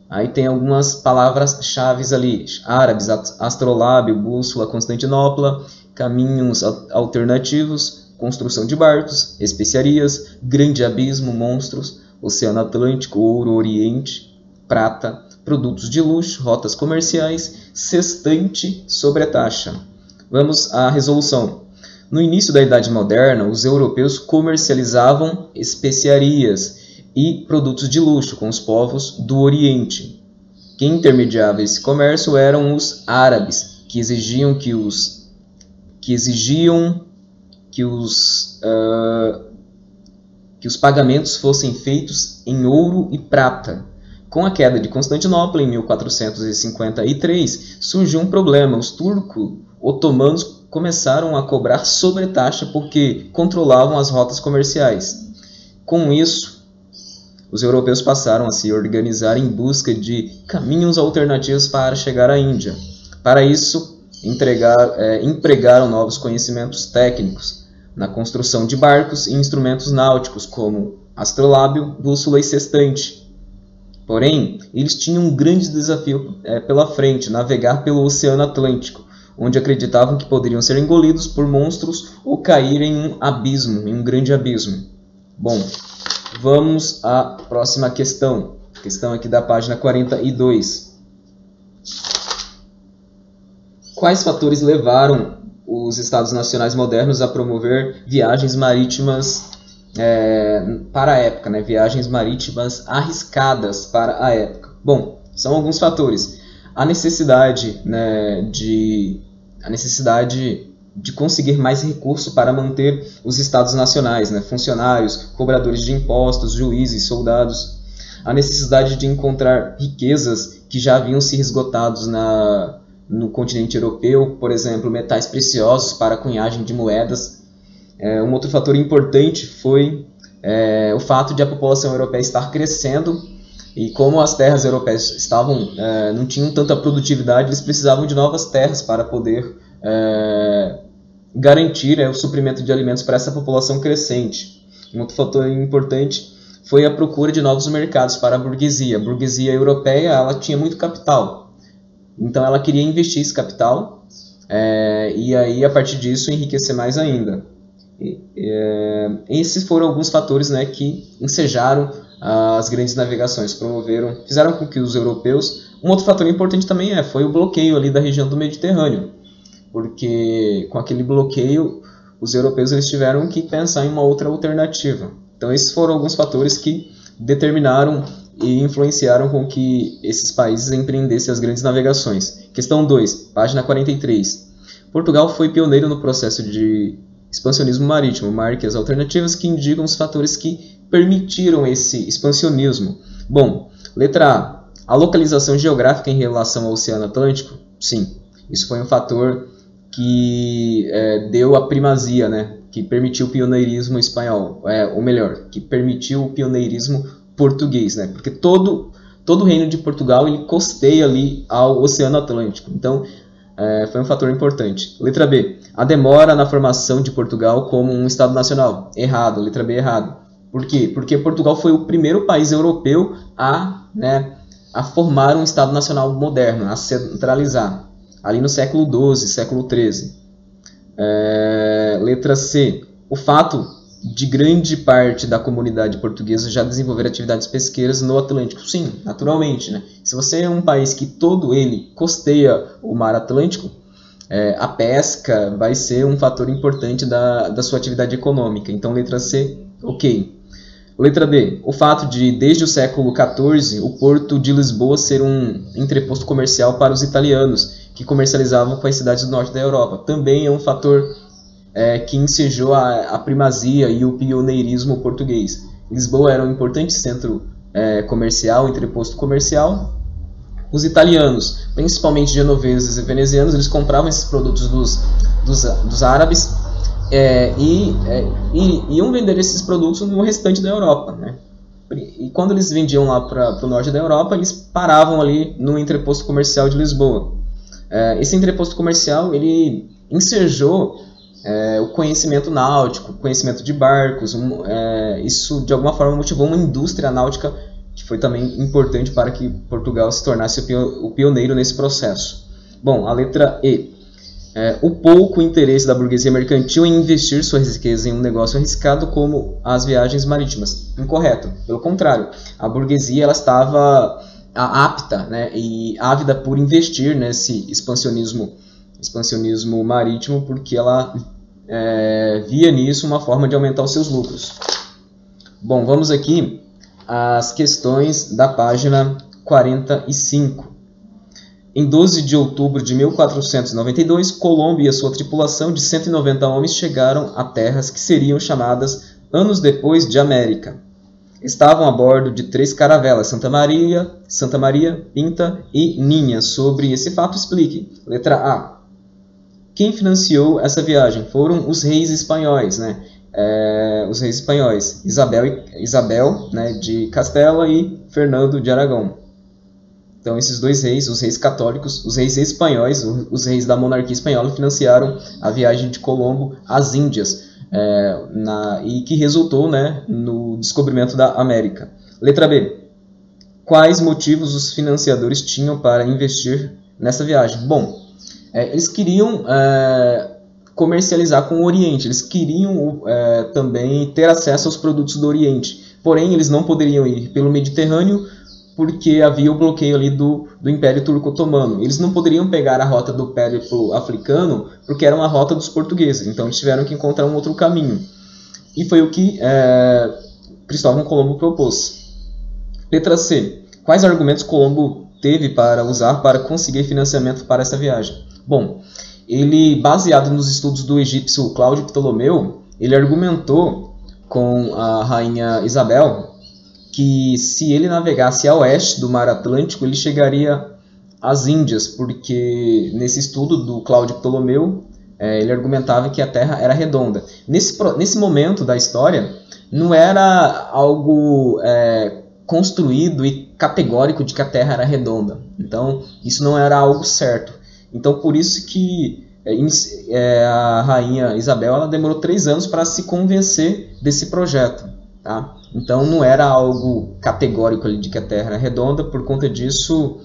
Aí tem algumas palavras-chave ali: árabes, astrolábio, bússola, Constantinopla, caminhos alternativos, construção de barcos, especiarias, grande abismo, monstros, Oceano Atlântico, ouro, Oriente, prata, produtos de luxo, rotas comerciais, sextante, sobretaxa. Vamos à resolução. No início da Idade Moderna, os europeus comercializavam especiarias e produtos de luxo com os povos do Oriente. Quem intermediava esse comércio eram os árabes, que exigiam que os pagamentos fossem feitos em ouro e prata. Com a queda de Constantinopla em 1453, surgiu um problema. Os turco-otomanos começaram a cobrar sobretaxa porque controlavam as rotas comerciais. Com isso, os europeus passaram a se organizar em busca de caminhos alternativos para chegar à Índia. Para isso, empregaram novos conhecimentos técnicos na construção de barcos e instrumentos náuticos, como astrolábio, bússola e sextante. Porém, eles tinham um grande desafio pela frente: navegar pelo Oceano Atlântico, onde acreditavam que poderiam ser engolidos por monstros ou cair em um abismo, em um grande abismo. Bom, vamos à próxima questão. Questão aqui da página 42. Quais fatores levaram os Estados Nacionais modernos a promover viagens marítimas para a época, né? Viagens marítimas arriscadas para a época? Bom, são alguns fatores. A necessidade, né, de conseguir mais recurso para manter os estados nacionais, né, funcionários, cobradores de impostos, juízes, soldados. A necessidade de encontrar riquezas que já haviam se esgotados no continente europeu, por exemplo, metais preciosos para a cunhagem de moedas. Um outro fator importante foi o fato de a população europeia estar crescendo, e como as terras europeias não tinham tanta produtividade, eles precisavam de novas terras para poder garantir o suprimento de alimentos para essa população crescente. Um outro fator importante foi a procura de novos mercados para a burguesia. A burguesia europeia ela tinha muito capital, então ela queria investir esse capital e aí a partir disso enriquecer mais ainda. Esses foram alguns fatores, né, que ensejaram as grandes navegações, fizeram com que os europeus... Um outro fator importante também foi o bloqueio ali da região do Mediterrâneo, porque com aquele bloqueio os europeus eles tiveram que pensar em uma outra alternativa. Então esses foram alguns fatores que determinaram e influenciaram com que esses países empreendessem as grandes navegações. Questão 2, página 43. Portugal foi pioneiro no processo de expansionismo marítimo. Marque as alternativas que indicam os fatores que permitiram esse expansionismo. Bom, letra A localização geográfica em relação ao Oceano Atlântico? Sim, isso foi um fator que deu a primazia, né? Que permitiu o pioneirismo espanhol, ou melhor, que permitiu o pioneirismo português, né? Porque todo o reino de Portugal ele costeia ali ao Oceano Atlântico. Então, foi um fator importante. Letra B. A demora na formação de Portugal como um Estado nacional. Errado. Letra B, errado. Por quê? Porque Portugal foi o primeiro país europeu a formar um Estado nacional moderno, a centralizar. Ali no século XII, século XIII. Letra C. O fato de grande parte da comunidade portuguesa já desenvolver atividades pesqueiras no Atlântico. Sim, naturalmente, né? Se você é um país que todo ele costeia o mar Atlântico, a pesca vai ser um fator importante da sua atividade econômica. Então, letra C, ok. Letra B. O fato de, desde o século XIV, o porto de Lisboa ser um entreposto comercial para os italianos, que comercializavam com as cidades do norte da Europa. Também é um fator que ensejou a primazia e o pioneirismo português. Lisboa era um importante centro comercial, entreposto comercial. Os italianos, principalmente genoveses e venezianos, eles compravam esses produtos dos árabes e iam vender esses produtos no restante da Europa, né? E quando eles vendiam lá para o norte da Europa, eles paravam ali no entreposto comercial de Lisboa. Esse entreposto comercial ele ensejou o conhecimento náutico, o conhecimento de barcos. Isso de alguma forma motivou uma indústria náutica que foi também importante para que Portugal se tornasse o pioneiro nesse processo. Bom, a letra E. O pouco interesse da burguesia mercantil em investir sua riqueza em um negócio arriscado como as viagens marítimas. Incorreto. Pelo contrário, a burguesia ela estava apta, né, e ávida por investir nesse expansionismo marítimo, porque ela via nisso uma forma de aumentar os seus lucros. Bom, vamos aqui às questões da página 45. Em 12 de outubro de 1492, Colombo e a sua tripulação de 190 homens chegaram a terras que seriam chamadas anos depois de América. Estavam a bordo de 3 caravelas, Santa Maria, Pinta e Ninha. Sobre esse fato, explique. Letra A. Quem financiou essa viagem? Foram os reis espanhóis, né? Os reis espanhóis, Isabel, né, de Castela e Fernando de Aragão. Então esses dois reis, os reis católicos, os reis espanhóis, os reis da monarquia espanhola financiaram a viagem de Colombo às Índias, e que resultou, né, no descobrimento da América. Letra B. Quais motivos os financiadores tinham para investir nessa viagem? Bom, eles queriam comercializar com o Oriente, eles queriam também ter acesso aos produtos do Oriente, porém eles não poderiam ir pelo Mediterrâneo porque havia o bloqueio ali do Império Turco-Otomano. Eles não poderiam pegar a rota do périplo africano porque era uma rota dos portugueses, então eles tiveram que encontrar um outro caminho. E foi o que Cristóvão Colombo propôs. Letra C. Quais argumentos Colombo teve para usar para conseguir financiamento para essa viagem? Bom, ele, baseado nos estudos do egípcio Cláudio Ptolomeu, ele argumentou com a rainha Isabel que se ele navegasse a oeste do mar Atlântico, ele chegaria às Índias, porque nesse estudo do Cláudio Ptolomeu, ele argumentava que a Terra era redonda. Nesse momento da história, não era algo construído e categórico de que a Terra era redonda. Então, isso não era algo certo. Então, por isso que a rainha Isabel ela demorou 3 anos para se convencer desse projeto. Tá? Então, não era algo categórico ali de que a Terra era redonda. Por conta disso,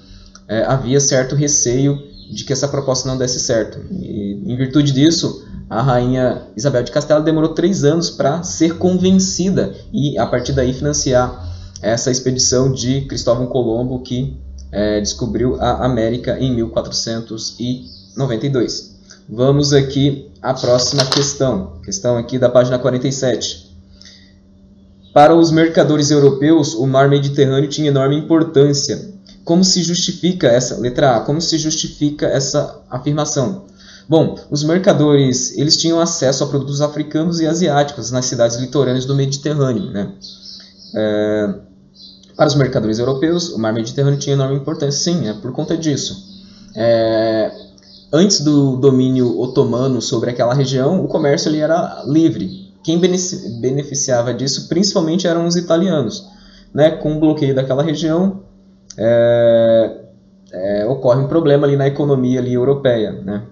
havia certo receio de que essa proposta não desse certo. E, em virtude disso, a rainha Isabel de Castela demorou 3 anos para ser convencida e, a partir daí, financiar essa expedição de Cristóvão Colombo, que descobriu a América em 1492. Vamos aqui à próxima questão aqui da página 47. Para os mercadores europeus, o mar Mediterrâneo tinha enorme importância. Como se justifica essa letra A? Como se justifica essa afirmação? Bom, os mercadores eles tinham acesso a produtos africanos e asiáticos nas cidades litorâneas do Mediterrâneo, né? Para os mercadores europeus, o mar Mediterrâneo tinha enorme importância. Sim, é por conta disso. Antes do domínio otomano sobre aquela região, o comércio ali era livre. Quem beneficiava disso principalmente eram os italianos, né? Com o bloqueio daquela região, ocorre um problema ali na economia ali europeia, né?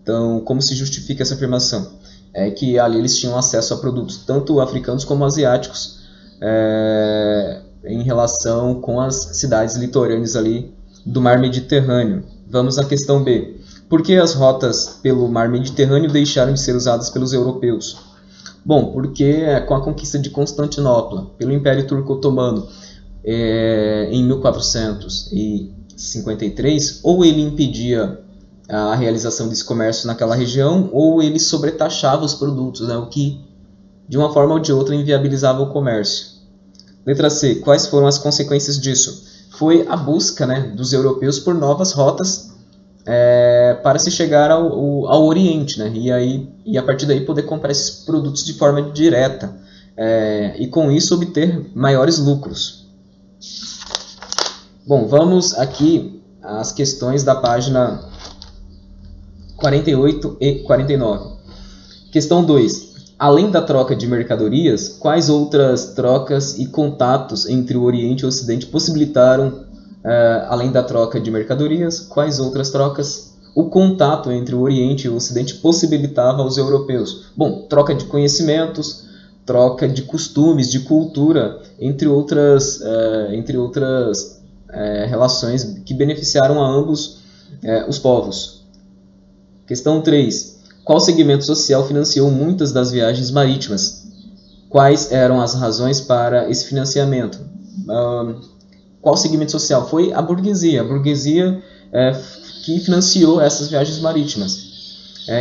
Então, como se justifica essa afirmação? É que ali eles tinham acesso a produtos tanto africanos como asiáticos em relação com as cidades litorâneas ali do mar Mediterrâneo. Vamos à questão B. Por que as rotas pelo mar Mediterrâneo deixaram de ser usadas pelos europeus? Bom, porque com a conquista de Constantinopla pelo Império Turco-Otomano em 1453, ou ele impedia a realização desse comércio naquela região, ou ele sobretaxava os produtos, né, o que de uma forma ou de outra inviabilizava o comércio. Letra C. Quais foram as consequências disso? Foi a busca, né, dos europeus por novas rotas para se chegar ao Oriente, né, e a partir daí poder comprar esses produtos de forma direta e com isso obter maiores lucros. Bom, vamos aqui às questões da página 48 e 49. Questão 2. Além da troca de mercadorias, quais outras trocas e contatos entre o Oriente e o Ocidente possibilitaram, além da troca de mercadorias, quais outras trocas o contato entre o Oriente e o Ocidente possibilitava aos europeus? Bom, troca de conhecimentos, troca de costumes, de cultura, entre outras relações que beneficiaram a ambos os povos. Questão 3. Qual segmento social financiou muitas das viagens marítimas? Quais eram as razões para esse financiamento? Qual segmento social? Foi a burguesia. A burguesia que financiou essas viagens marítimas.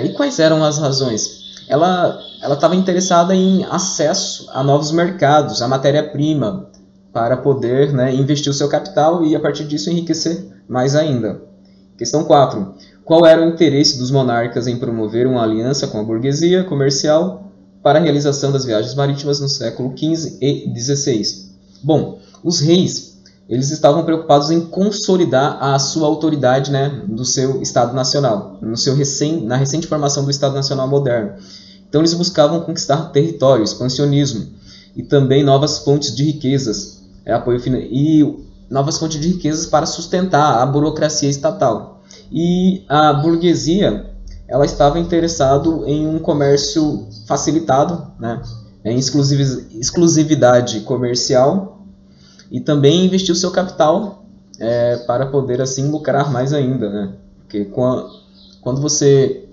E quais eram as razões? Ela estava interessada em acesso a novos mercados, a matéria-prima, para poder, né, investir o seu capital e, a partir disso, enriquecer mais ainda. Questão 4. Qual era o interesse dos monarcas em promover uma aliança com a burguesia comercial para a realização das viagens marítimas no século XV e XVI? Bom, os reis eles estavam preocupados em consolidar a sua autoridade, né, do seu Estado Nacional, na recente formação do Estado Nacional moderno. Então eles buscavam conquistar território, expansionismo e também novas fontes de riquezas, novas fontes de riquezas para sustentar a burocracia estatal. E a burguesia ela estava interessada em um comércio facilitado, né, em exclusividade comercial e também investir o seu capital para poder assim lucrar mais ainda, né? Porque quando você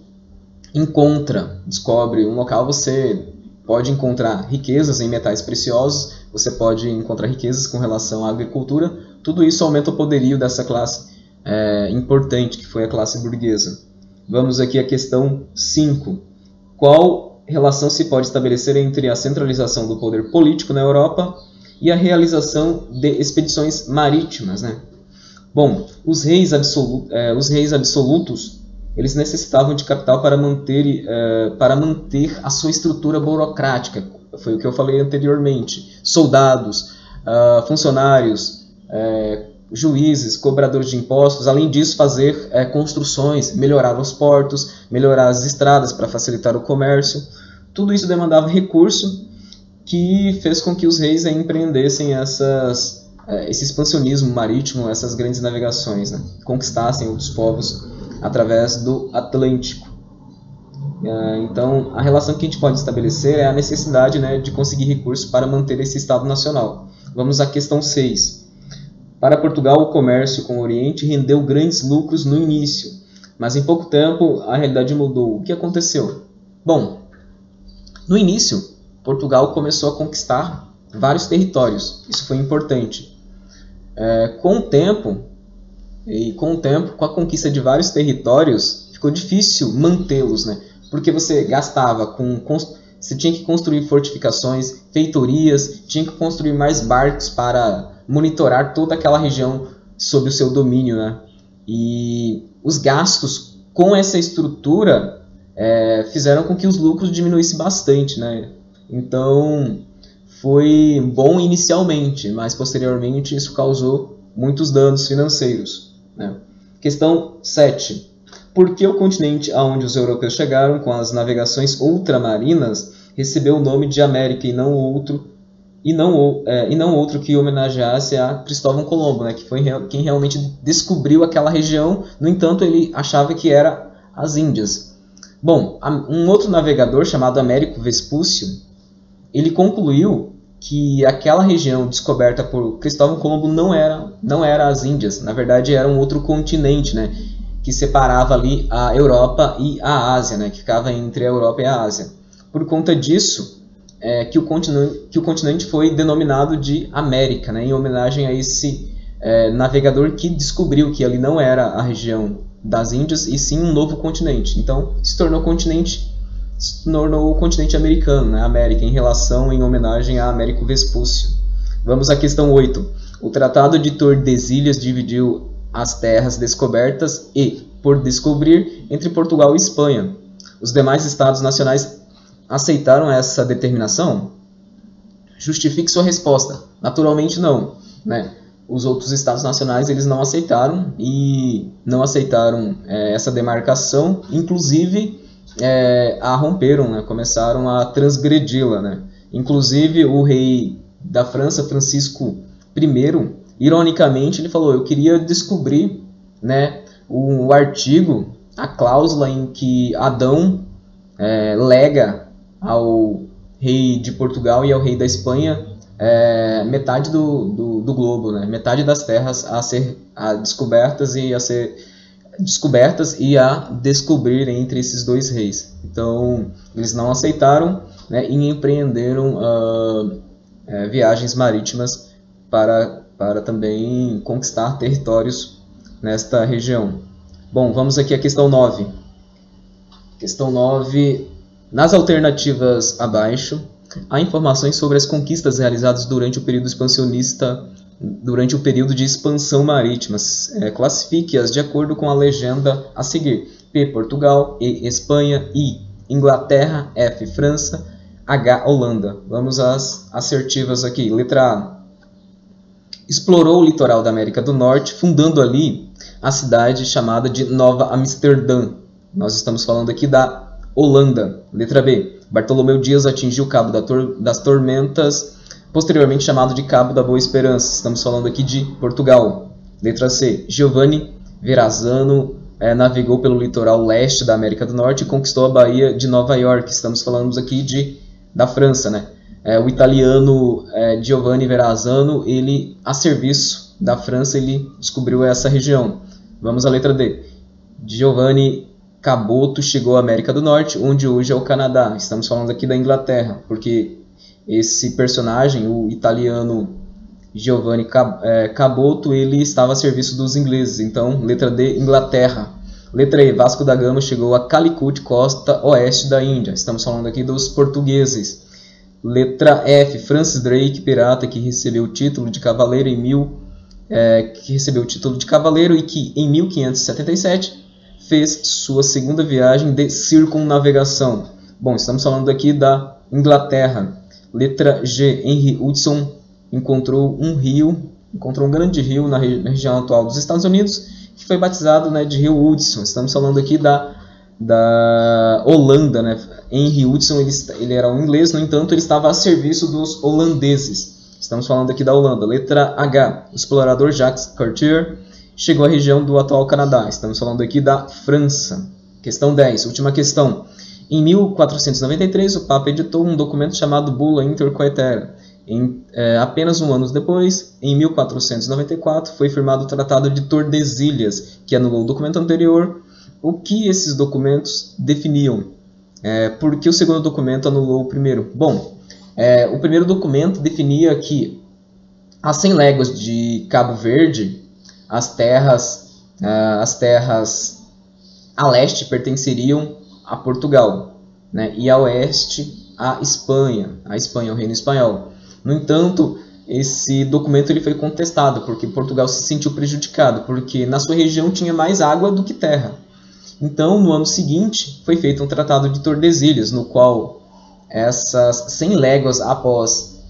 descobre um local, você pode encontrar riquezas em metais preciosos, você pode encontrar riquezas com relação à agricultura, tudo isso aumenta o poderio dessa classe importante, que foi a classe burguesa. Vamos aqui à questão 5. Qual relação se pode estabelecer entre a centralização do poder político na Europa e a realização de expedições marítimas, né? Bom, os reis absolutos eles necessitavam de capital para manter a sua estrutura burocrática. Foi o que eu falei anteriormente. Soldados, funcionários, juízes, cobradores de impostos, além disso fazer construções, melhorar os portos, melhorar as estradas para facilitar o comércio. Tudo isso demandava recurso que fez com que os reis empreendessem esse expansionismo marítimo, essas grandes navegações, né? Conquistassem outros povos através do Atlântico. Então, a relação que a gente pode estabelecer é a necessidade, né, de conseguir recursos para manter esse Estado Nacional. Vamos à questão 6. Para Portugal, o comércio com o Oriente rendeu grandes lucros no início, mas em pouco tempo a realidade mudou. O que aconteceu? Bom, no início, Portugal começou a conquistar vários territórios. Isso foi importante. Com o tempo, com a conquista de vários territórios, ficou difícil mantê-los, né? Porque você gastava você tinha que construir fortificações, feitorias, tinha que construir mais barcos para monitorar toda aquela região sob o seu domínio, né? E os gastos com essa estrutura fizeram com que os lucros diminuíssem bastante, né? Então, foi bom inicialmente, mas posteriormente isso causou muitos danos financeiros, né? Questão 7. Por que o continente aonde os europeus chegaram com as navegações ultramarinas recebeu o nome de América e não outro que homenageasse a Cristóvão Colombo, né, que foi quem realmente descobriu aquela região? No entanto, ele achava que era as Índias. Bom, um outro navegador chamado Américo Vespúcio, ele concluiu que aquela região descoberta por Cristóvão Colombo não era as Índias, na verdade era um outro continente, né, que separava ali a Europa e a Ásia, né, que ficava entre a Europa e a Ásia. Por conta disso, que o continente foi denominado de América, né, em homenagem a esse navegador que descobriu que ali não era a região das Índias, e sim um novo continente. Então, se tornou o continente americano, né, América, em homenagem a Américo Vespúcio. Vamos à questão 8. O Tratado de Tordesilhas dividiu as terras descobertas e, por descobrir, entre Portugal e Espanha. Os demais estados nacionais aceitaram essa determinação? Justifique sua resposta. Naturalmente não, né? Os outros estados nacionais eles não aceitaram essa demarcação, inclusive a romperam, né? Começaram a transgredi-la, né? Inclusive o rei da França, Francisco I, ironicamente, ele falou: eu queria descobrir, né, o artigo, a cláusula em que Adão lega ao rei de Portugal e ao rei da Espanha metade do globo, né, metade das terras a ser descobertas e a descobrir entre esses dois reis. Então, eles não aceitaram, né, e empreenderam viagens marítimas para também conquistar territórios nesta região. Bom, vamos aqui à questão 9. Questão 9. Nas alternativas abaixo, há informações sobre as conquistas realizadas durante o período expansionista, durante o período de expansão marítima. Classifique-as de acordo com a legenda a seguir. P, Portugal. E, Espanha. I, Inglaterra. F, França. H, Holanda. Vamos às assertivas aqui. Letra A. Explorou o litoral da América do Norte, fundando ali a cidade chamada de Nova Amsterdã. Nós estamos falando aqui da Holanda. Letra B. Bartolomeu Dias atingiu o Cabo das Tormentas, posteriormente chamado de Cabo da Boa Esperança. Estamos falando aqui de Portugal. Letra C. Giovanni Verrazzano navegou pelo litoral leste da América do Norte e conquistou a Baía de Nova York. Estamos falando aqui da França, né? O italiano Giovanni Verrazzano, ele, a serviço da França, ele descobriu essa região. Vamos à letra D. Giovanni Caboto chegou à América do Norte, onde hoje é o Canadá. Estamos falando aqui da Inglaterra, porque esse personagem, o italiano Giovanni Caboto, ele estava a serviço dos ingleses. Então, letra D, Inglaterra. Letra E, Vasco da Gama chegou a Calicut, costa oeste da Índia. Estamos falando aqui dos portugueses. Letra F, Francis Drake, pirata que recebeu o título de cavaleiro e que em 1577 fez sua segunda viagem de circunnavegação. Bom, estamos falando aqui da Inglaterra. Letra G, Henry Hudson encontrou um grande rio na região atual dos Estados Unidos, que foi batizado, né, de Rio Hudson. Estamos falando aqui da Holanda, né? Henry Hudson ele era um inglês, no entanto ele estava a serviço dos holandeses. Estamos falando aqui da Holanda. Letra H, o explorador Jacques Cartier chegou à região do atual Canadá. Estamos falando aqui da França. Questão 10, última questão. Em 1493, o Papa editou um documento chamado Bula Intercoetera. Apenas um ano depois, em 1494, foi firmado o Tratado de Tordesilhas, que anulou o documento anterior. O que esses documentos definiam? Por que o segundo documento anulou o primeiro? Bom, o primeiro documento definia que a 100 léguas de Cabo Verde, as terras a leste pertenceriam a Portugal, né, e a oeste a Espanha, o Reino Espanhol. No entanto, esse documento ele foi contestado porque Portugal se sentiu prejudicado, porque na sua região tinha mais água do que terra. Então, no ano seguinte, foi feito um Tratado de Tordesilhas, no qual essas 100 léguas após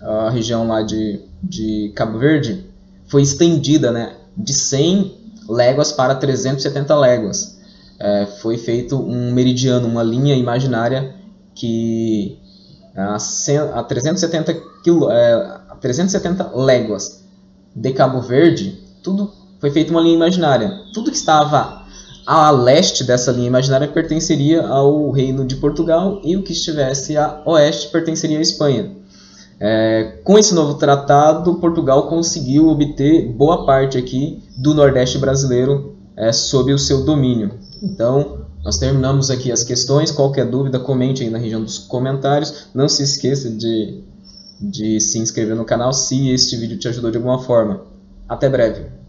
a região lá de Cabo Verde foi estendida, né, de 100 léguas para 370 léguas. Foi feito um meridiano, uma linha imaginária que a 370 léguas de Cabo Verde, tudo foi feito uma linha imaginária. Tudo que estava a leste dessa linha imaginária pertenceria ao Reino de Portugal, e o que estivesse a oeste pertenceria à Espanha. Com esse novo tratado, Portugal conseguiu obter boa parte aqui do Nordeste brasileiro sob o seu domínio. Então, nós terminamos aqui as questões. Qualquer dúvida, comente aí na região dos comentários. Não se esqueça de se inscrever no canal se este vídeo te ajudou de alguma forma. Até breve!